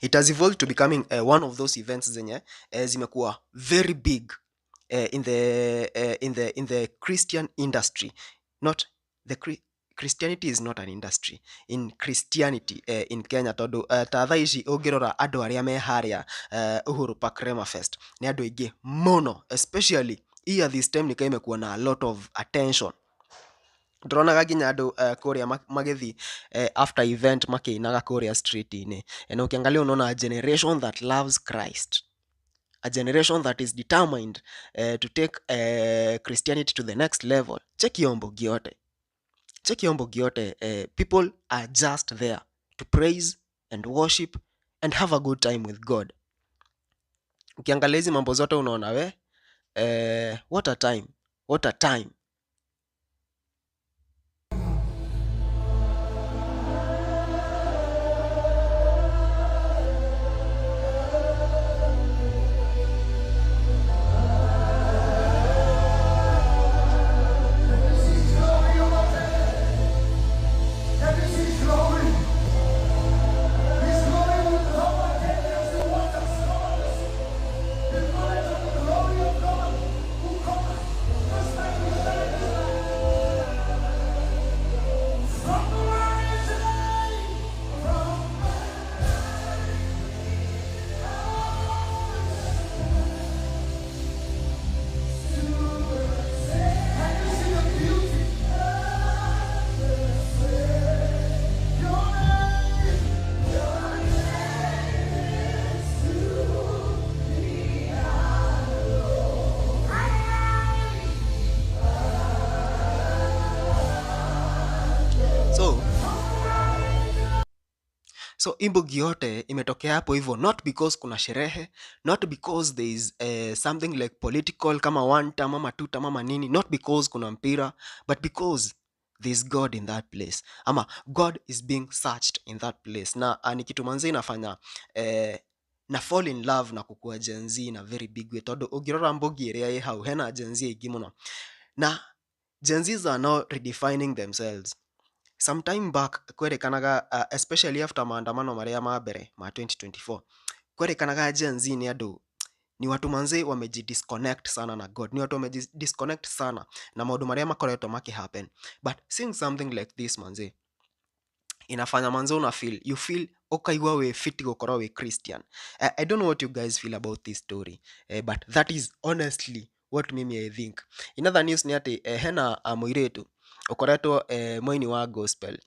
It has evolved to becoming one of those events zenye zimekuwa very big in the Christian industry. Not the Christianity is not an industry in Christianity in Kenya, tondu ta thaa ici ungirora andu aria me haria Uhuru Park Rema Fest ni andu aingi muno, especially here this time ni imekuwa na a lot of attention. Ndronaga nginya andu kuria magithi after event makiinaga kuria street-ini, na ukiangalia unaona a generation that loves Christ, a generation that is determined to take Christianity to the next level. Check hiyo mbogi yote. People are just there to praise and worship and have a good time with God. Ukiangalia hizi mambo zote unaona what a time. So imbugi yote imetokea hapo hivyo, not because kuna sherehe, not because there is something like political kama one term ama two term ama nini, not because kuna mpira, but because there is God in that place, ama God is being searched in that place. Na ni kitu manzi inafanya na fall in love na kukua Gen Z in a very big way, tondu ungirora mbogi iria i hau hena Gen Z aingi muno, na Gen Zs are now redefining themselves. Sometime back kwerikanaga especially after maandamano maria ma mbere ma 2024, kwerikanaga Gen Z ni watu manze wamejidisconnect sana na God, ni watu wamejidisconnect sana na maundu maria makoretwo makihappen. But seeing something like this manze inafanya manze you feel ukaigua we fit gukorwo we Christian. I don't know what you guys feel about this story, but that is honestly what mimi I think. In other news ni ati hena muiretu ukoretwo moini wa gospel.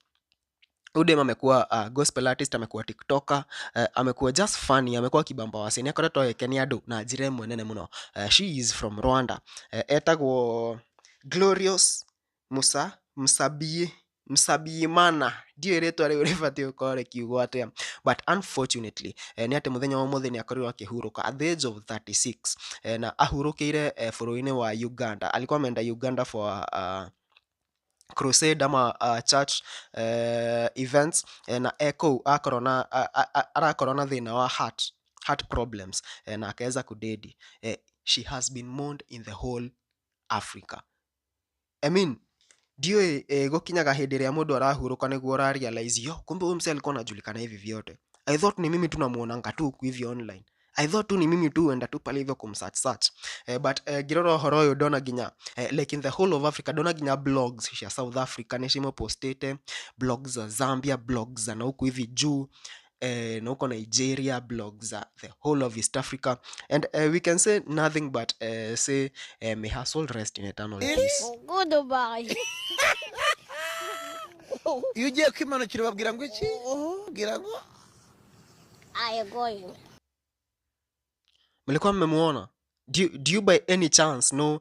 Udem amekuwa gospel artist, amekuwa TikToker, amekuwa just funny, amekuwa kibamba wase, ni akoretwo ekenia andu na njira imwe nene muno. She is from Rwanda, etagwo Glorious Musabiimana, ndiyo ritwa riu ribati gukorwo rikiugwo atia, but unfortunately ni ati muthenya wa muthi ni akorirwo akihuruka at the age of 36, na ahurukire bururi-ini wa Uganda. Alikuwa ameenda Uganda for crusade ama church events, na echo arakorwo na thina wa heart problems, na akaweza kudedi. She has been mourned in the whole Africa. I mean, ndio gukinyaga hindi iria mundu arahuruka niguo urarealize yo kumbe huyu msee alikuwa anajulikana hivi vyote. I thought ni mimi tu namuonanga tu hivi online. I thought tu ni mimi tu enda tu pale hivyo kumsearch. But girora uhoro uyu ndona ginya like in the whole of Africa, ndona ginya blogs cia South Africa ni cimo postete, blogs za Zambia, blogs za na huku hivi juu, na huko Nigeria, blogs za the whole of East Africa, and we can say nothing but say may her soul rest in eternal peace. Goodbye. Iyo ugiye kwimanukira babwira ngo iki? Bwira ngo I am going. Mlikuwa mmemuona? Do you by any chance know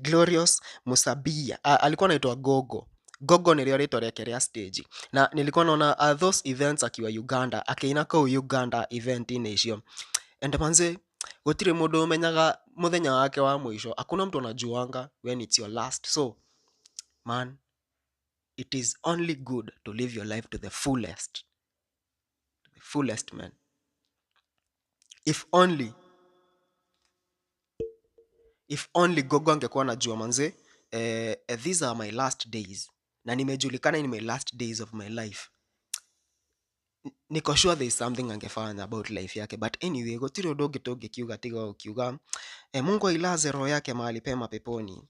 Glorious Musabia? Alikuwa anaitwa Gogo nilio rĩtwa rĩake rĩa stage, na nilikuwa naona those events akiwa Uganda, akiina kau Uganda event-inĩ icio, and manze gutire mundu umenyaga muthenya wake wa mwisho. Hakuna mtu anajuanga when it's your last. So man, it is only good to live your life to the fullest man. If only Gogo angekuwa najua manze, these are my last days na nimejulikana in my last days of my life, niko sure there is something angefanya about life yake, but anyway gutiri undu ungi tungikiuga tiga ukiuga Mungu ailaze roho yake mahali pema peponi.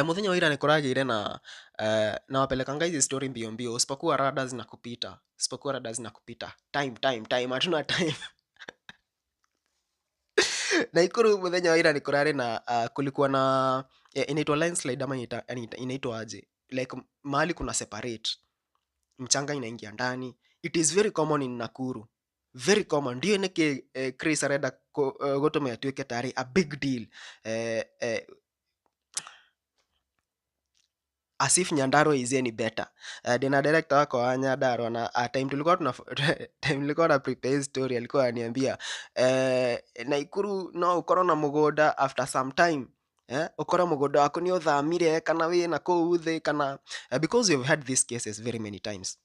Muthenya wa ira nikuragire na wapelekanga hizi story mbio mbio, usipokuwa rada zinakupita, time hatuna time. Na Ikuru muthenya wa ira nikurari na kulikuwa na inaitwa landslide ama inaitwa aje, like mahali kuna separate, mchanga inaingia ndani. It is very common in Nakuru, very common. Ndio niki Chris arenda gutumia tuike tari a big deal, as if Nyandarua is any better. Dina director wako wa Nyandarua na time tulikuwa na prepare story, alikuwa ananiambia Naikuru no ukorwo na mugoda after some time, ukora mugoda wako ni uthamire kana we na kuu thi kana because we've had these cases very many times.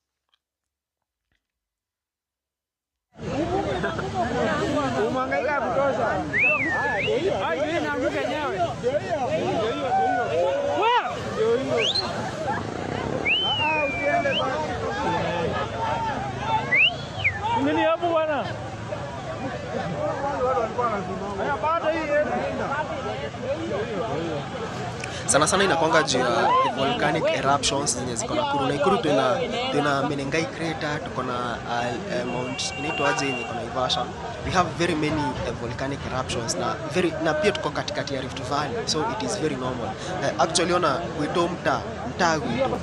Sana sana inakwanga juu ya volcanic eruptions zenye ziko Nakuru. Nakuru tuna Menengai crater, tuko na Mount inaitwa aje yenye iko Naivasha. We have very many volcanic eruptions na pia tuko katikati ya Rift Valley, so it is very normal. Actually ona wito mtaa wito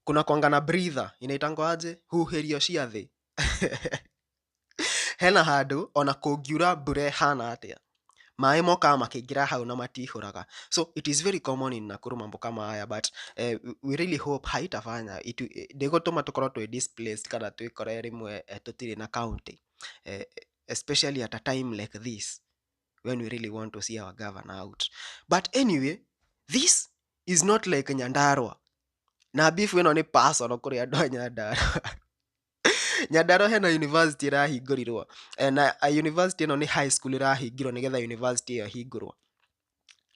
kuna kwanga na breather inaitangwa aje huherio cia thi hena handu ona kungiura mbura hana atia maĩ moka makiingira hau na matihuraga. So it is very common in Nakuru mambo kama haya, but we really hope haitafanya ndigutuma tukorwo twi displaced kana twikore rimwe tutiri na county, especially at a time like this when we really want to see our governor out. But anyway, this is not like Nyandarua na beef weno ni personal kuri andu a Nyandarua. Nyandarua hena university irahingũrirwo, na university ĩno nĩ high school irahingirwo nigetha university ĩyo hingũrwo.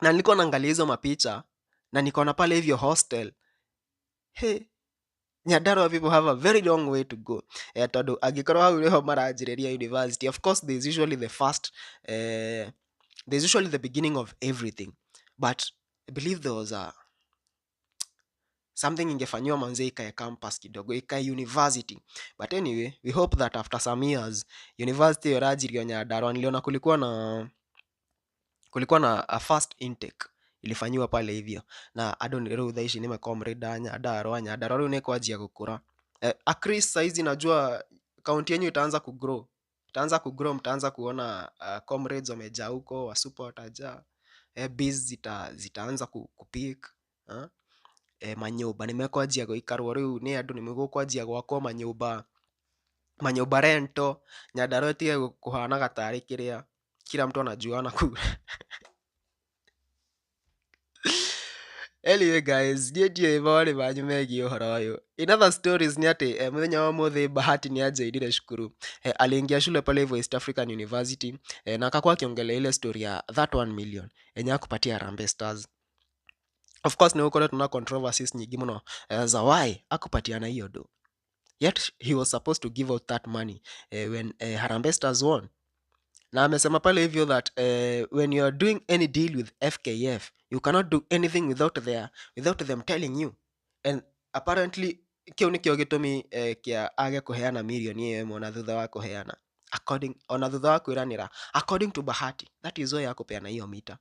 Na nilikuwa naangalia hizo mapicha na nikaona pale hivyo hostel. Hey, Nyandarua people have a very long way to go. Tondu angĩkorwo hau niho maranjĩrĩria university, of course there's usually the beginning of everything, but I believe there was something ingefanywa manze ikae campus kidogo, ikae university. But anyway, we hope that after some years university yorajirio Nyandarua. Niliona kulikuwa na a first intake ilifanywa pale hivyo, na ado nireu dhaishi nimecomrade Nyandarua reu nikwanjia gukura. Chris saizi najua county yenyu itaanza kugrow, mtaanza kuona comrades wamejaa huko, wasupa watajaa, bees zitaanza kupik, manyumba nimekwanjia guikarwo riu ni andu nimegukwanjia gwakwo manyumba rento. Nyandarua tige kuhana gatari kiria kila mtu anajua na kura. Anyway guys, ndiye bawari banyu megie uhoro uyu. In other stories ni ati muthenya wa muthi Bahati ni ajaidire shukuru, aliingia shule pale hivyo East African University, na akakuwa akiongelea ile story ya that 1 million yenye akupatia Harambee Stars. Of course ni uko tuna controversies nyingi mno za why akupatiana hiyo do, yet he was supposed to give out that money when Harambee Stars won. Na amesema pale hivyo that when you are doing any deal with FKF you cannot do anything without them telling you, and apparently kio nikio gitumi kia age kuheana milioni hiyo mona thutha wa kuheana thutha wa kwiranira according to Bahati. That is why akupeana hiyo mita.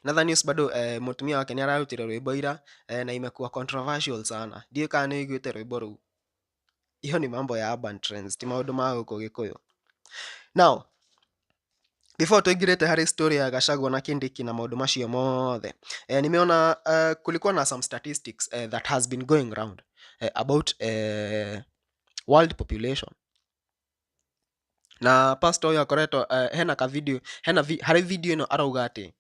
Another news bado mutumia wake ni ararutire rwimbo ira na imekuwa controversial sana. Ndiye kana ni igwite rwimbo ru. Hiyo ni mambo ya urban trends, ti maundu ma guko Gikuyu. Now, before tuingirete hari story ya Gachagua na Kindiki na maundu macio mothe, nimeona kulikuwa na some statistics that has been going around about world population. Na pastor yo akoretwo hena ka video hari video ino arauga ati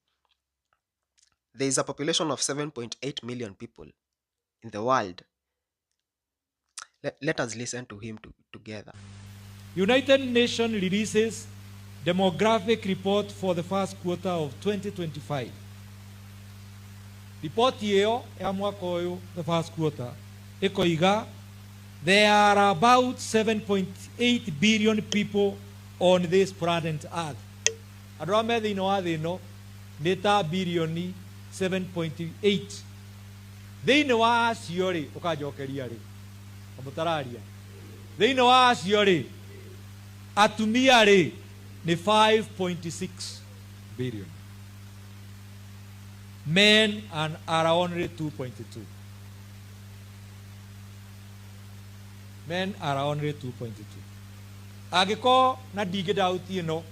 there is a population of 7.8 million people in the world. Let us listen to him together. United Nations releases demographic report for the first quarter of 2025. Report hiyo ya mwaka uyu, the first quarter, ikoiga there are about 7.8 billion people on this planet Earth. Andũ arĩa me thĩinĩ wa thĩ ĩno nĩ ta birioni 7.8. Thĩinĩ wa acio rĩ, ũkanjokeria rĩ, mũtararia. Thĩinĩ wa acio rĩ, atumia rĩ ni 5.6 billion. Men are only 2.2. Men are only 2.2. Agiko na digeda utino.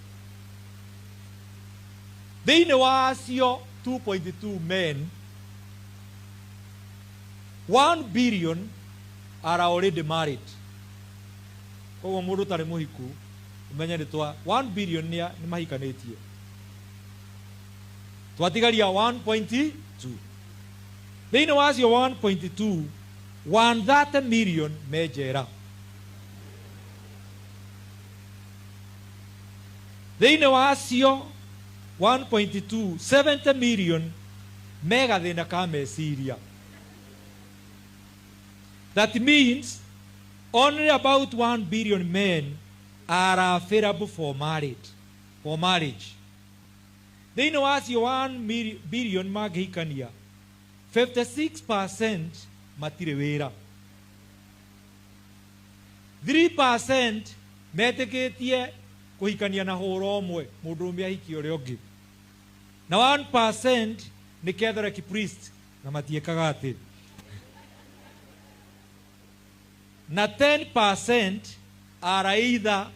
Thĩinĩ wa acio 2.2 men, 1 billion are already married. Koguo mũndũ tarĩ mũhiku umenye nĩ twa 1 billion nĩ mahikanĩtie. Twatigaria 1.2. Thĩinĩ wa acio 1.2, 130 million me njera. Thĩinĩ wa acio 1.2, 70 million me gathĩna ka meciria. That means only about 1 billion men are available for marriage. Thĩinĩ wa acio 1 billion mangĩhikania, 56% matirĩ wĩra. 3% metĩkĩtie kũhikania na hũra ũmwe, mũndũ ũmwe ahikie ũrĩa ũngĩ. Na 1% nĩ Catholic priest na matiĩkaga atĩ. Na 10% are either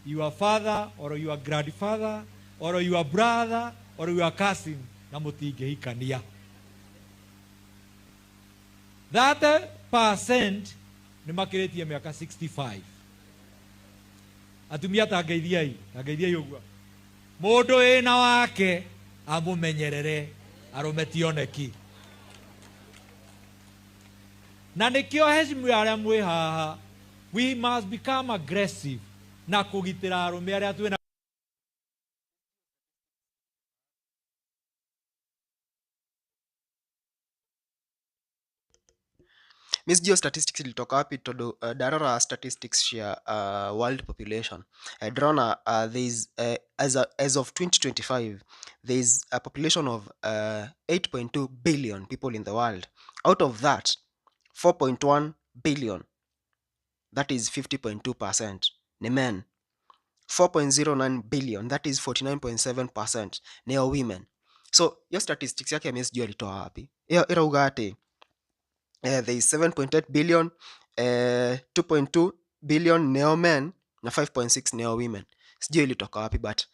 your father or your grandfather or your brother or your cousin na mũtingĩhikania. 30% nĩ makĩrĩtie mĩaka 65. Atumia tangeithiai ũguo. Mũndũ wĩna wake amũmenyerere arũme tioneki. Na nĩkĩo hecimu arĩa mwĩ haha, we must become aggressive na kũgitĩra arũme arĩa twĩna. Miss Geo statistics ilitoka wapi todo darora statistics cia world population. Drona there is as of 2025 there is a population of 8.2 billion people in the world. Out of that 4.1 billion, that is 50.2%, ni men. 4.09 billion, that is 49.7%, ni women. So your statistics yake Miss Geo ilitoa wapi? Irauga ati there is 7.8 billion, 2.2 billion neo men na 5.6 neo women. Sijui ilitoka wapi, but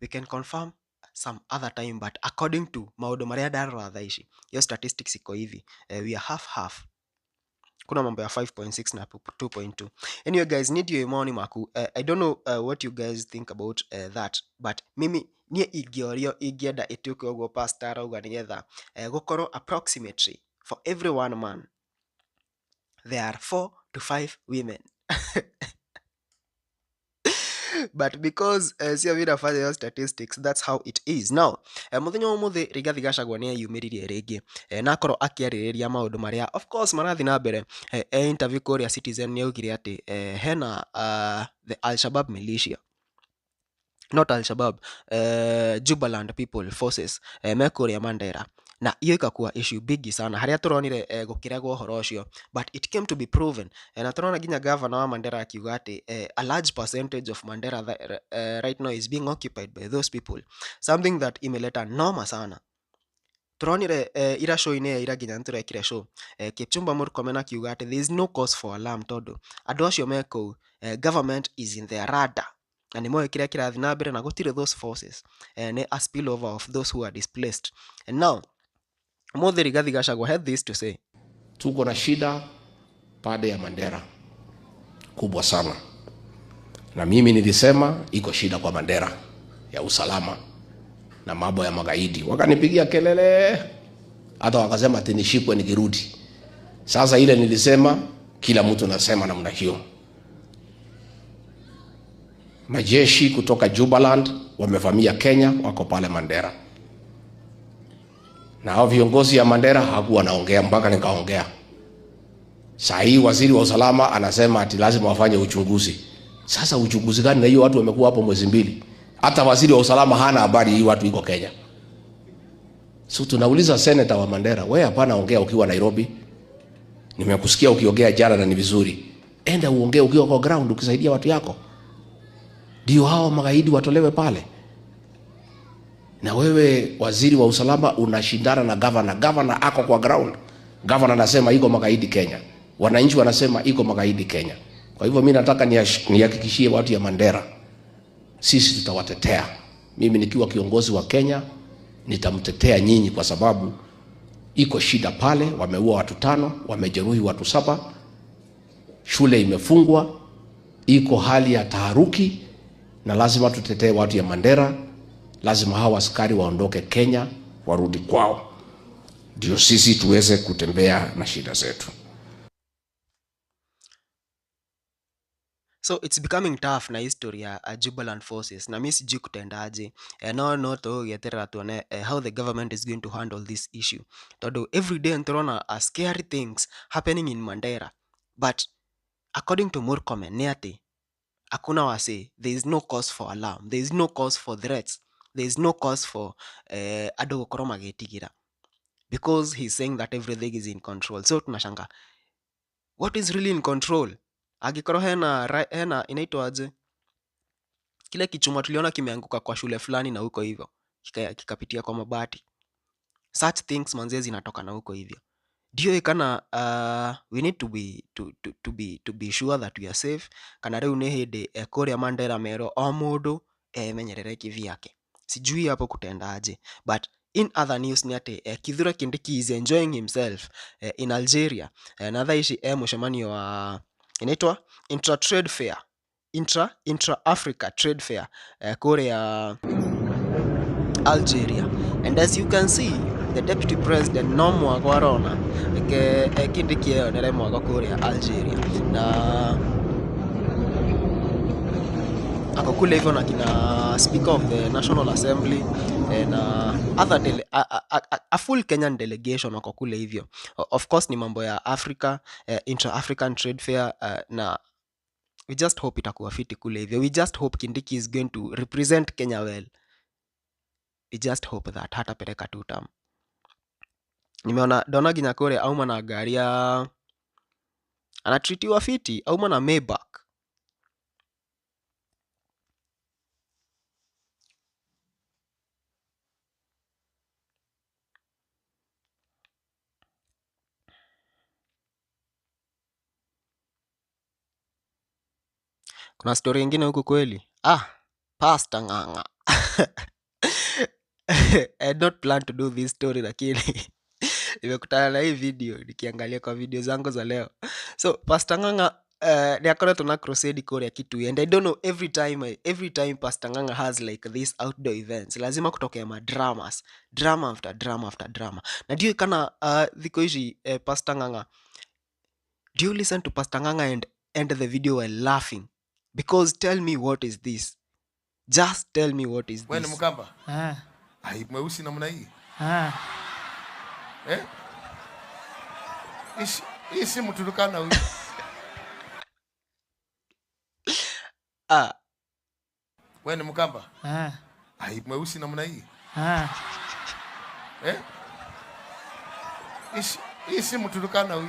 we can confirm some other time, but according to maodo maria darora dhaishi, your statistics iko hivi, we are half. Kuna mambo ya 5.6 na 2.2. Anyway guys, need you imoni maku. I don't know what you guys think about that, but mimi nie igienda ituke ogwo pastor auga nigetha gukoro approximately for every one man there are 4 to 5 women. But because sio vile fanya your statistics, that's how it is. Now muthenya umuthi Rigathi Gachagua ni yumiririe ringi na akoro akiaririria maundu maria of course marathi na mbere. Interview Korea Citizen ni augire ati hena the Al-Shabaab militia, not Al-Shabaab, Jubaland people forces me Korea Mandera, na iyo ikakuwa issue big sana haria turonire gukiregwo horo ucio, but it came to be proven. Na turona ginya governor wa Mandera akiuga ati a large percentage of Mandera right now is being occupied by those people, something that imeleta noma sana. Turonire ira show ine ira ginya nturekire show Kipchumba Murkomen akiuga ati there is no cause for alarm todo andu acio meko government is in their radar, na ni moyo kira kirathi na mbere na gutire those forces ne a spillover of those who are displaced. And now Mothe Rigathi Gachagua had this to say: tuko na shida pande ya Mandera kubwa sana, na mimi nilisema iko shida kwa Mandera ya usalama na mambo ya magaidi. Wakanipigia kelele, hata wakasema ati nishikwe nikirudi. Sasa ile nilisema kila mtu anasema namna hiyo. Majeshi kutoka Jubaland wamevamia Kenya, wako pale Mandera. Na hao viongozi ya Mandera hakuwa naongea mpaka nikaongea. Saa hii waziri wa usalama anasema ati lazima wafanye uchunguzi. Sasa uchunguzi gani? Na hiyo watu wamekuwa hapo mwezi mbili. Hata waziri wa usalama hana habari hii watu iko Kenya. So tunauliza senator wa Mandera, wewe hapana ongea ukiwa Nairobi. Nimekusikia ukiongea jana na ni vizuri. Enda uongee ukiwa kwa ground ukisaidia watu yako. Ndio hao magaidi watolewe pale. Na wewe waziri wa usalama unashindana na governor. Governor ako kwa ground. Governor anasema iko magaidi Kenya. Wananchi wanasema iko magaidi Kenya. Kwa hivyo mimi nataka nihakikishie watu ya Mandera, sisi tutawatetea. Mimi nikiwa kiongozi wa Kenya nitamtetea nyinyi, kwa sababu iko shida pale. Wameua watu 5, wamejeruhi watu 7, shule imefungwa, iko hali ya taharuki, na lazima tutetee watu ya Mandera. Lazima hawa askari waondoke Kenya, warudi kwao, ndio sisi tuweze kutembea na shida zetu. So it's becoming tough na history ya Jubilant forces, na mimi sijui kutendaje. No to yeterera tuone how the government is going to handle this issue. Todo every day ntorona scary things happening in Mandera, but according to Murkomen ni ati hakuna wase, there is no cause for alarm, there is no cause for threats, there is no cause for ado gukoro magetigira, because he's saying that everything is in control. So tunashanga, what is really in control? Agikoro hena inaitwa aje, kile kichuma tuliona kimeanguka kwa shule fulani na huko hivyo kikapitia kwa mabati. Such things manze zinatoka na huko hivyo. Dio ikana we need to be sure that we are safe. Kana reu ne hede kore Mandera mero o mundu menyerere kivi yake. Sijui hapo kutendaje, but in other news ni ate Kithure Kindiki is enjoying himself in Algeria. Na dhaishi mshamanio wa inaitwa intra trade fair, intra Africa trade fair kore ya Algeria. And as you can see, the deputy president no mwago arona Kindiki eo nere mwago kore ya Algeria, na ako kule hivyo na kina speaker of the National Assembly na other a full Kenyan delegation wako kule hivyo. Of course ni mambo ya Africa, intra-African trade fair, na we just hope itakuwa fiti kule hivyo. We just hope Kindiki is going to represent Kenya well. We just hope that hata pereka tutam. Nimeona Dona Ginyakore auma na gari ya anatritiwa fiti, auma na Maybach. Kuna story ingine huku kweli. Pastor Ng'ang'a. I had not planned to do this story, lakini nimekutana na hii video nikiangalia kwa video zangu za leo. So Pastor Ng'ang'a ni akona tuna crusade kore ya Kitui, and I don't know, every time Pastor Ng'ang'a has like this outdoor events lazima kutokea madramas, drama after drama after drama. Na ndio kana dhiko hizi Pastor Ng'ang'a, do you listen to Pastor Ng'ang'a and end the video while laughing? Because tell me, what is this? Just tell me what is this. Wewe ni Mkamba? Ai, mweusi namna hii. Isi mtulukana huyu. Wewe ni Mkamba? Ai, mweusi namna hii. Isi mtulukana huyu.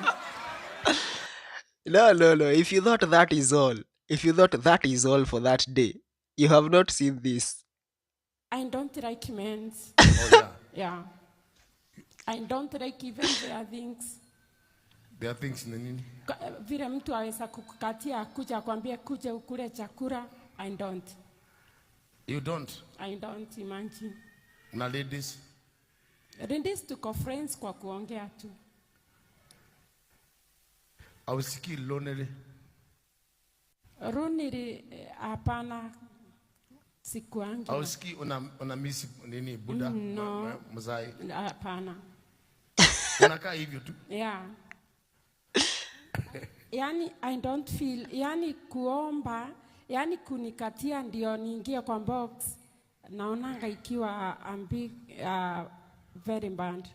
No. If you thought that is all for that day, you have not seen this. I don't like men. Oh yeah. Yeah. I don't like even their things. Their things ni nini? Vile mtu aweza kukukatia kuja kwambia kuje ukule chakula. I don't. You don't? I don't imagine. Na ladies? Ladies tuko friends kwa kuongea tu. Ausikii lonely? Runili hapana, sikuangi. Ausikii una miss nini Buddha? No. Mzai? Hapana. Unakaa hivyo tu? Yeah. Yani I don't feel, yani kuomba, yani kunikatia ndio niingie kwa box, naonanga ikiwa very bad.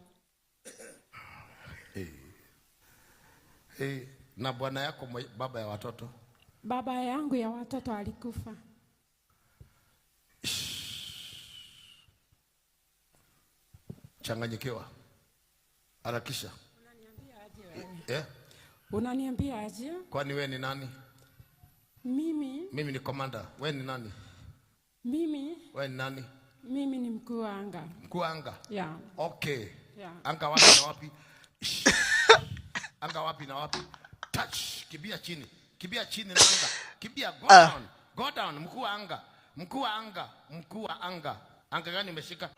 Hey, Na bwana yako baba ya watoto? Baba yangu ya watoto alikufa. Changanyikiwa. Harakisha. Unaniambia aje wewe? Eh? Unaniambia aje? Kwani wewe ni nani? Mimi ni commander. Wewe ni nani? Wewe ni nani? Mimi ni mkuu wa anga. Mkuu wa anga? Yeah. Okay. Yeah. Anga wapi na wapi? Anga wapi na wapi? Touch. Kibia chini na anga. Kibia, go down. Go down, mkuu wa anga. Mkuu wa anga. Anga gani umeshika?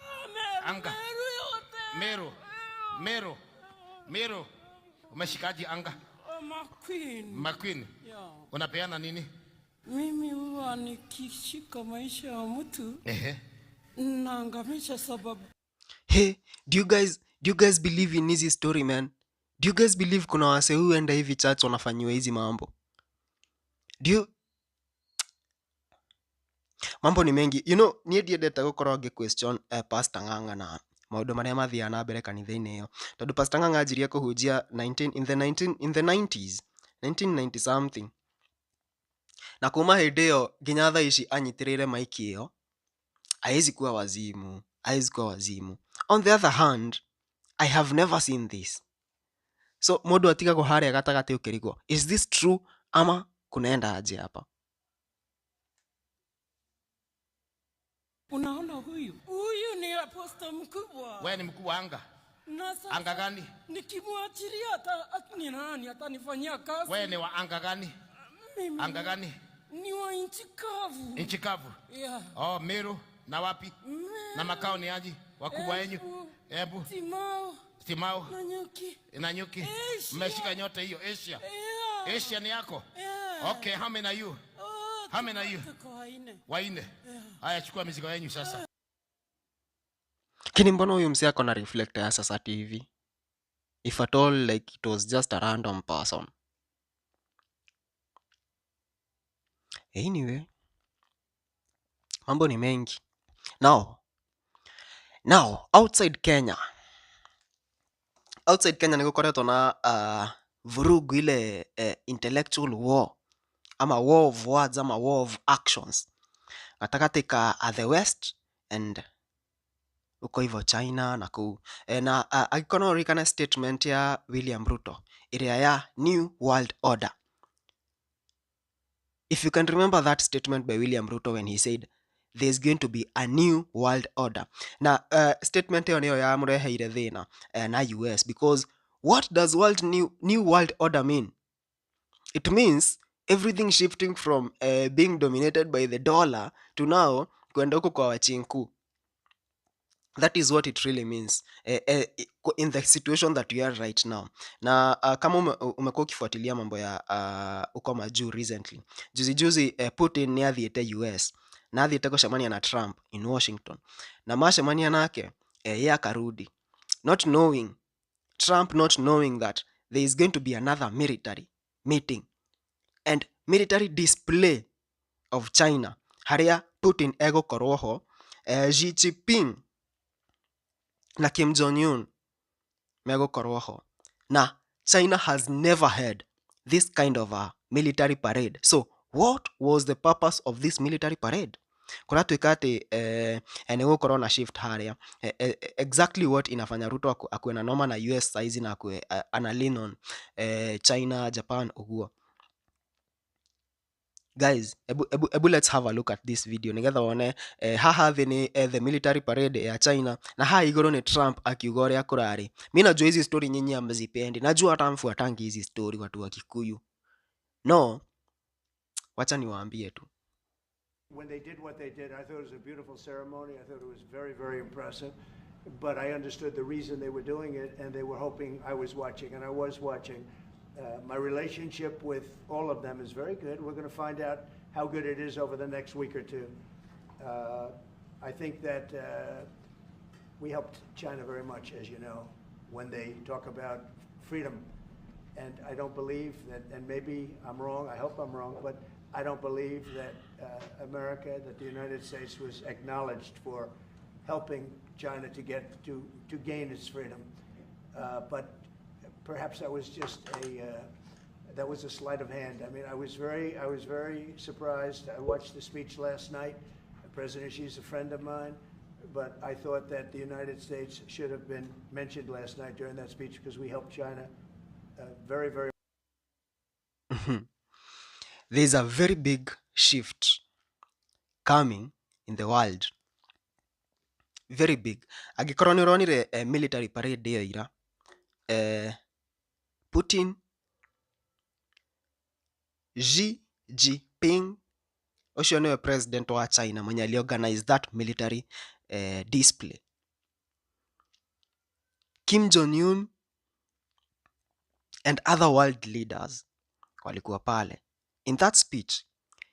Anga. Meru. Umeshikaji anga? Makwini. Yeah. Unapeana nini? Mimi huwa nikishika maisha ya mtu. Naangamisha sababu. Hey, do you guys believe in hizi story, man? Do you guys believe kuna wase huenda hivi church wanafanyiwa hizi mambo? Mambo ni mengi. You know, nie ndiendete gukorwo question Pastor Ng'ang'a na maundu maria mathiaga na mbere kanitha-ini iyo. Tondu Pastor Ng'ang'a anjirie kuhunjia in the 90s, 1990 something. Na kuma hindi iyo nginya thaa ici anyitirire maiki iyo, haizi kuwa wazimu. On the other hand, I have never seen this. So mundu atigagwo haria gatagati ukirigwo, is this true ama kunaenda aje hapa? Unaona huyu ni aposta mkubwa. Wewe ni mkuu wa anga? Anga gani? Nikimwachilia atanifanyia kazi. Wewe ni wa anga gani? Mimi anga gani? Ni wa nchi kavu. Nchi kavu? Yeah. Oh, Meru na wapi? Na makao ni aje? Wakubwa wenyu? Ebu. Timao. Na nyuki. Mmeshika nyote hiyo Asia. Yeah. Asia ni yako? Yeah. Okay, how many are you? How many are you? Waine. Haya, chukua mizigo yenu sasa. Kini mbona huyu msee ako na reflector ya sasa TV? If at all like it was just a random person. Anyway, mambo ni mengi. Now, outside Kenya nigukoretwo na vurugu ile intellectual war ama war of words ama war of actions gatagati ka the West and uko hivyo China na kuu na agikono rikana statement ya William Ruto iria ya New World Order. If you can remember that statement by William Ruto when he said there's going to be a new world order. Na statement hiyo niyo ya mureheire thina na US, because what does new world order mean? It means everything shifting from being dominated by the dollar to now kwenda huko kwa wachinku. That is what it really means in the situation that we are right now. Na kama umekuwa ukifuatilia mambo ya uko majuu recently, juzi Putin ni athiete US na athiete gũcemania na Trump in Washington, na macemania nake yeye akarudi, Trump not knowing that there is going to be another military meeting and military display of China haria Putin egukorwo ho, Xi Jinping na Kim Jong-un megukorwo ho, na China has never had this kind of a military parade. So what was the purpose of this military parade? Kuratuika ati nigukorwo na shift haria, exactly what inafanya Ruto akue na noma na US size na akue ana lean on China, Japan uguo. Guys, ebu let's have a look at this video nigetha wone haha thi ni the military parade ya China na haha iguru ni Trump akiuga uria kurari. Mimi najua hizi story nyinyi amzipendi, najua hata mfuatangi hizi story watu wa Kikuyu. No, wacha niwaambie tu. When they did what they did, I thought it was a beautiful ceremony. I thought it was very, very impressive. But I understood the reason they were doing it, and they were hoping I was watching, and I was watching. My relationship with all of them is very good. We're going to find out how good it is over the next week or two. I think that we helped China very much, as you know, when they talk about freedom. And I don't believe that, and maybe I'm wrong, I hope I'm wrong, but I don't believe that America, that the United States was acknowledged for helping China to get to gain its freedom. But perhaps that was just that was a sleight of hand. I mean, I was very surprised. I watched the speech last night. President Xi's a friend of mine, but I thought that the United States should have been mentioned last night during that speech because we helped China very, very. There's a very big shift coming in the world. Very big. Agikorwo nĩ ũronire military parade ĩyo ira, Putin, Xi Jinping, ũcio nĩwe president wa China mwenye aliorganize that military display. Kim Jong-un and other world leaders walikuwa pale. In that speech,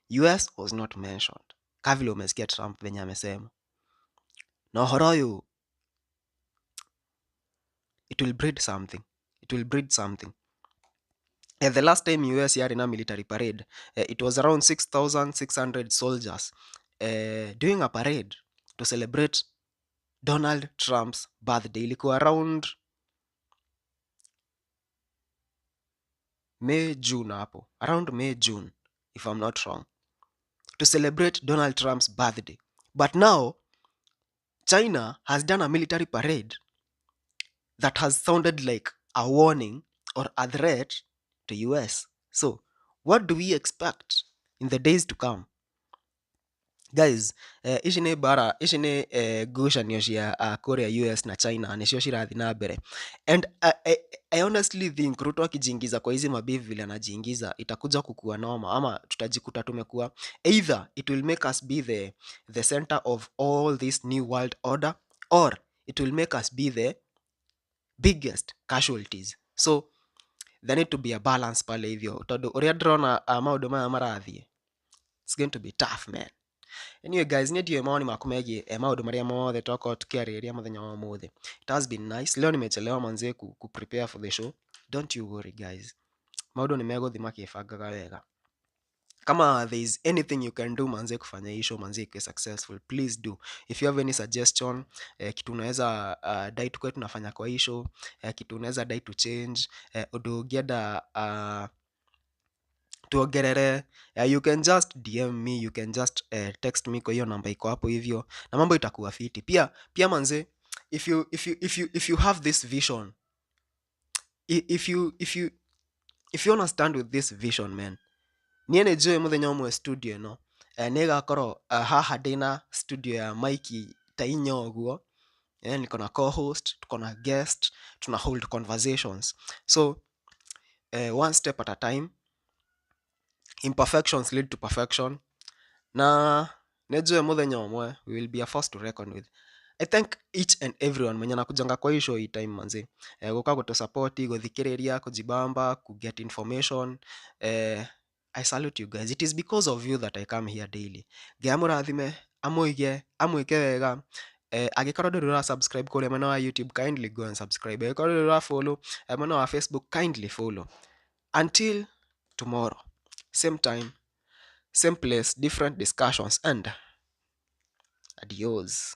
US was not mentioned. Kavile umesikia Trump venye amesema. Na uhoro uyu, it will breed something. It will breed something. The last time US yari na military parade, it was around 6,600 soldiers doing a parade to celebrate Donald Trump's birthday. Ilikuwa around May, June hapo. Around May, June, if I'm not wrong. To celebrate Donald Trump's birthday. But now, China has done a military parade that has sounded like a warning or a threat to US. So, what do we expect in the days to come? Guys, ici nĩ ngucanio cia kũrĩa US na China nĩcio cirathi na mbere. And I honestly think Ruto akijiingiza kwa hizi mabivu vile anajiingiza itakuja kukua noma, ama tutajikuta tumekuwa either it will make us be the center of all this new world order, or it will make us be the biggest casualties. So there need to be a balance pale hivyo, tondu uria ndĩrona maũndũ maya marathiĩ, it's going to be tough, man. Anyway guys, nĩ ndiyo maoni maku megiĩ maũndũ marĩa mothe twakorwo tukĩarĩrĩria mũthenya wa ũmũthĩ. It has been nice. Leo nimechelewa manze ku prepare for the show. Don't you worry guys, maũndũ nĩ megũthiĩ makĩbangaga wega. Kama there is anything you can do manze kufanya hii show manze ikuwe successful, please do. If you have any suggestion, kitu unaweza dai tukwe tunafanya kwa hii show, kitu unaweza dai to change, ũndũ ũngĩenda tuongerere, you can just DM me, you can just text me kwa hiyo namba iko hapo hivyo na mambo itakuwa fiti. Pia manze, if you have this vision, if you wanna stand with this vision, man, niĩ nĩ njũĩ mũthenya ũmwe studio no nĩ ĩgakorwo haha ndĩna studio ya Mikey ta inya ũguo, niko na co-host, tuko na guest, tuna hold conversations. So one step at a time, imperfections lead to perfection, na nĩ njũĩ mũthenya ũmwe we will be a force to reckon with. I thank each and everyone mwenye nakujanga kwa hii show hii time manze, gũka gũtũsupport, gũthikĩrĩria, kujibamba, kuget information. I salute you guys. It is because of you that I come here daily. Ngai amũrathime, amwĩke wega. Angĩkorwo ndũrĩ ũra subscribe kũrĩa mwena wa YouTube, kindly go and subscribe. Angĩkorwo ndũrĩ ũra follow mwena wa Facebook, kindly follow. Until tomorrow, same time, same place, different discussions, and adios.